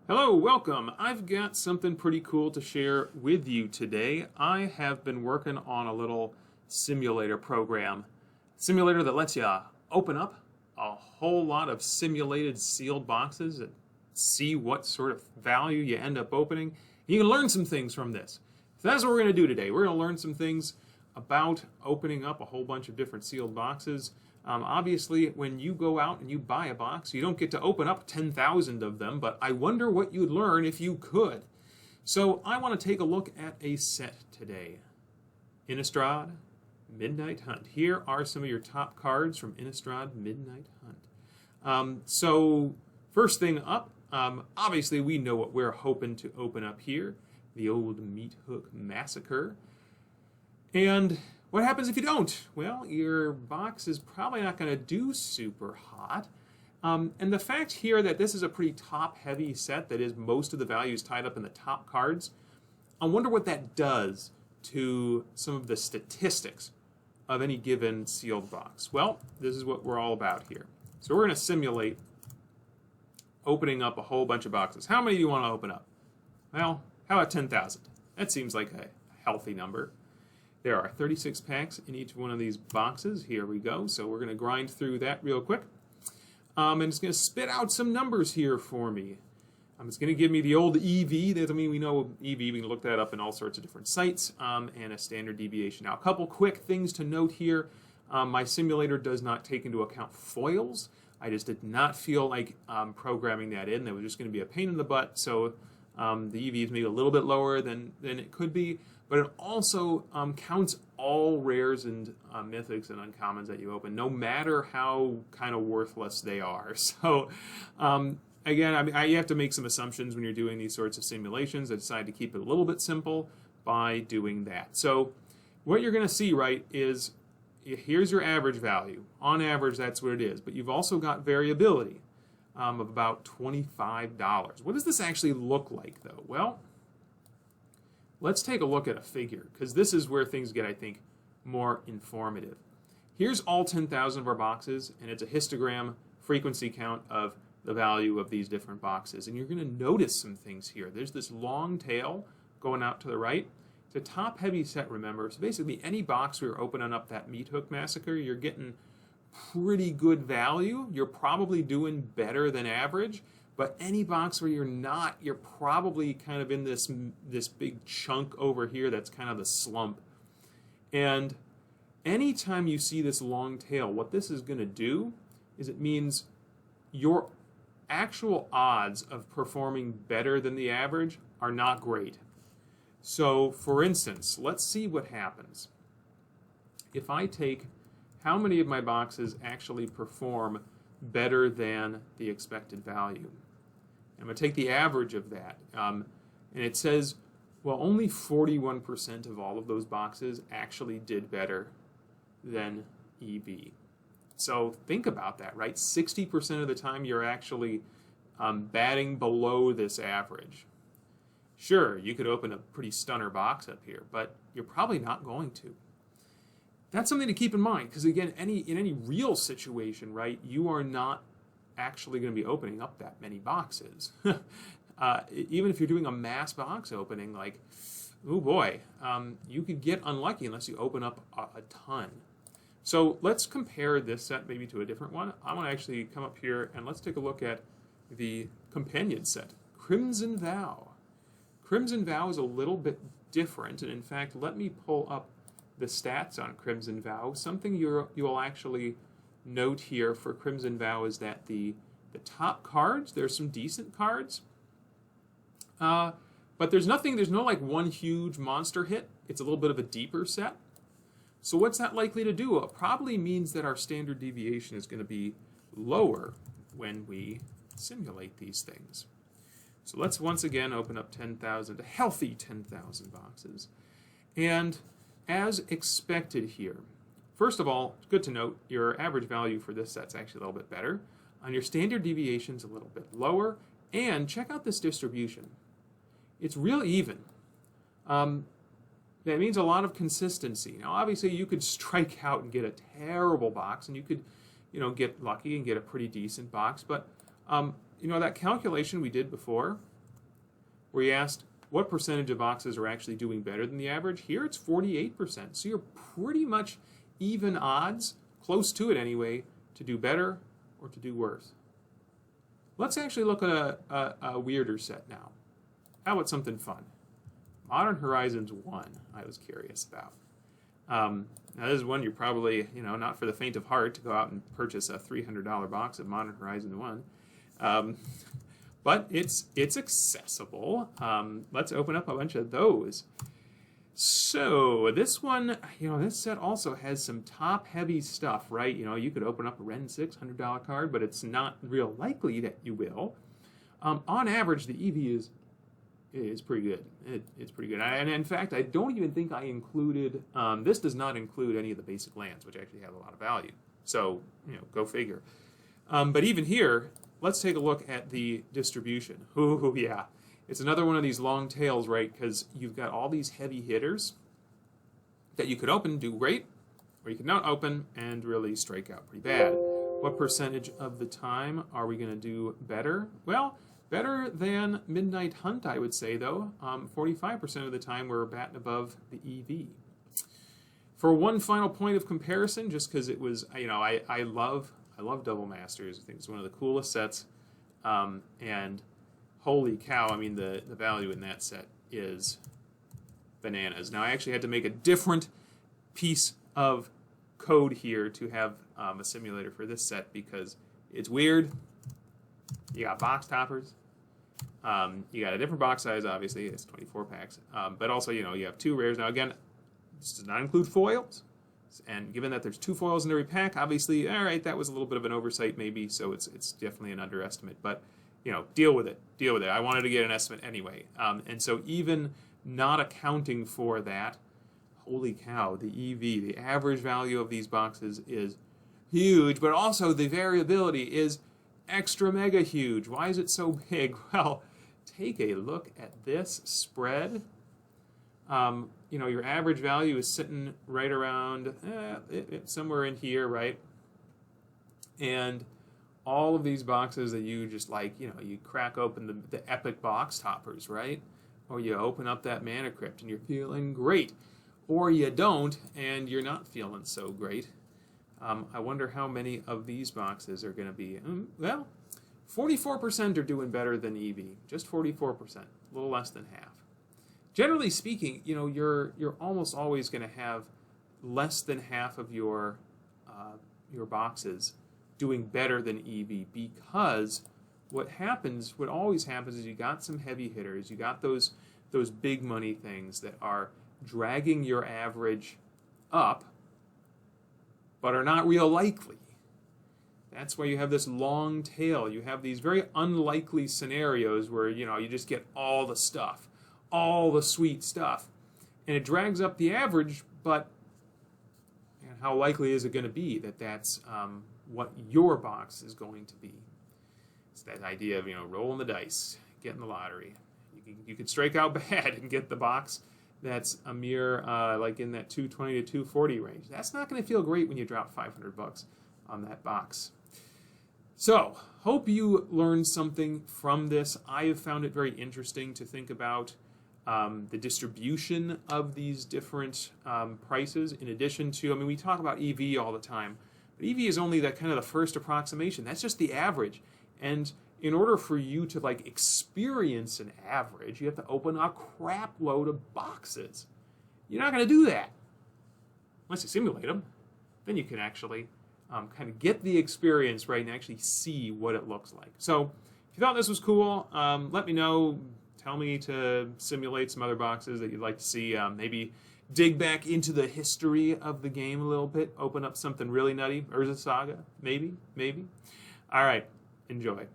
Hello, welcome. I've got something pretty cool to share with you today. I have been working on a little simulator program. Simulator that lets you open up a whole lot of simulated sealed boxes and see what sort of value you end up opening. You can learn some things from this. So that's what we're going to do today. We're going to learn some things about opening up a whole bunch of different sealed boxes. Obviously, when you go out and you buy a box, you don't get to open up 10,000 of them, but I wonder what you'd learn if you could. So I want to take a look at a set today. Innistrad Midnight Hunt. Here are some of your top cards from Innistrad Midnight Hunt. So first thing up, obviously we know what we're hoping to open up here. The old Meat Hook Massacre. And what happens if you don't? Well, your box is probably not going to do super hot. And the fact here that this is a pretty top-heavy set, that is, most of the value is tied up in the top cards, I wonder what that does to some of the statistics of any given sealed box. Well, this is what we're all about here. So we're going to simulate opening up a whole bunch of boxes. How many do you want to open up? Well, how about 10,000? That seems like a healthy number. There are 36 packs in each one of these boxes. Here we go. So we're going to grind through that real quick. And it's going to spit out some numbers here for me. It's going to give me the old EV. That, I mean, we know EV. We can look that up in all sorts of different sites. And a standard deviation. Now, a couple quick things to note here. My simulator does not take into account foils. I just did not feel like programming that in. That was just going to be a pain in the butt. So the EV is maybe a little bit lower than it could be. But it also counts all rares and mythics and uncommons that you open, no matter how kind of worthless they are. So, again, you have to make some assumptions when you're doing these sorts of simulations. I decided to keep it a little bit simple by doing that. So what you're going to see, right, is here's your average value. On average, that's what it is. But you've also got variability of about $25. What does this actually look like, though? Well, let's take a look at a figure, because this is where things get, I think, more informative. Here's all 10,000 of our boxes, and it's a histogram frequency count of the value of these different boxes. And you're going to notice some things here. There's this long tail going out to the right. It's a top-heavy set, remember. So basically, any box where you're opening up that Meat Hook Massacre, you're getting pretty good value. You're probably doing better than average. But any box where you're not, you're probably kind of in this big chunk over here that's kind of the slump. And anytime you see this long tail, what this is going to do is it means your actual odds of performing better than the average are not great. So, for instance, let's see what happens. If I take how many of my boxes actually perform better than the expected value. I'm going to take the average of that. And it says, well, only 41% of all of those boxes actually did better than EV. So think about that, right? 60% of the time you're actually batting below this average. Sure, you could open a pretty stunner box up here, but you're probably not going to. That's something to keep in mind, because again, in any real situation, right, you are not actually going to be opening up that many boxes. Even if you're doing a mass box opening, like, oh boy, you could get unlucky unless you open up a ton. So let's compare this set maybe to a different one. I want to actually come up here and let's take a look at the companion set, Crimson Vow. Crimson Vow is a little bit different, and in fact, let me pull up the stats on Crimson Vow. Something you'll actually note here for Crimson Vow is that the top cards, there's some decent cards, but there's no like one huge monster hit. It's a little bit of a deeper set. So what's that likely to do? It probably means that our standard deviation is going to be lower when we simulate these things. So let's once again open up 10,000, a healthy 10,000 boxes. And as expected here, first of all, it's good to note your average value for this set's actually a little bit better. On your standard deviation's a little bit lower. And check out this distribution. It's real even. That means a lot of consistency. Now, obviously, you could strike out and get a terrible box, and you could, get lucky and get a pretty decent box. But, that calculation we did before, where you asked what percentage of boxes are actually doing better than the average. Here it's 48%. So you're pretty much even odds, close to it anyway, to do better or to do worse. Let's actually look at a weirder set now. How about something fun? Modern Horizons 1, I was curious about. Now this is one you're probably, not for the faint of heart to go out and purchase a $300 box of Modern Horizons 1. But it's accessible. Let's open up a bunch of those. So this one, this set also has some top-heavy stuff, right? You could open up a Ren 6 $100 card, but it's not real likely that you will. On average, the EV is pretty good. It's pretty good. And in fact, I don't even think I included, this does not include any of the basic lands, which actually have a lot of value. So, go figure. But even here, let's take a look at the distribution. Ooh, yeah. It's another one of these long tails, right? Because you've got all these heavy hitters that you could open, do great, or you could not open and really strike out pretty bad. What percentage of the time are we going to do better? Well, better than Midnight Hunt, I would say, though. 45% of the time we're batting above the EV. For one final point of comparison, just because it was, I love Double Masters. I think it's one of the coolest sets. And holy cow, the value in that set is bananas. Now, I actually had to make a different piece of code here to have a simulator for this set because it's weird. You got box toppers. You got a different box size, obviously. It's 24 packs. But also, you have 2 rares. Now, again, this does not include foils. And given that there's 2 foils in every pack, obviously, all right, that was a little bit of an oversight maybe, so it's definitely an underestimate. But, deal with it. Deal with it. I wanted to get an estimate anyway. And so even not accounting for that, holy cow, the EV, the average value of these boxes is huge, but also the variability is extra mega huge. Why is it so big? Well, take a look at this spread. Your average value is sitting right around somewhere in here, right? And all of these boxes that you just you crack open the epic box toppers, right? Or you open up that Mana Crypt and you're feeling great. Or you don't and you're not feeling so great. I wonder how many of these boxes are going to be, well, 44% are doing better than EV. Just 44%, a little less than half. Generally speaking, you're almost always going to have less than half of your boxes doing better than EV because what always happens is you got some heavy hitters, you got those big money things that are dragging your average up, but are not real likely. That's why you have this long tail. You have these very unlikely scenarios where you just get all the stuff. All the sweet stuff. And it drags up the average, but how likely is it going to be that that's what your box is going to be? It's that idea of, rolling the dice, getting the lottery. You could strike out bad and get the box that's a mere, like in that 220 to 240 range. That's not going to feel great when you drop $500 on that box. So, hope you learned something from this. I have found it very interesting to think about the distribution of these different prices in addition to, we talk about EV all the time, but EV is only that kind of the first approximation. That's just the average. And in order for you to experience an average, you have to open a crap load of boxes. You're not going to do that unless you simulate them. Then you can actually kind of get the experience, right, and actually see what it looks like. So if you thought this was cool, let me know. Tell me to simulate some other boxes that you'd like to see. Maybe dig back into the history of the game a little bit. Open up something really nutty. Urza Saga, maybe. All right, enjoy.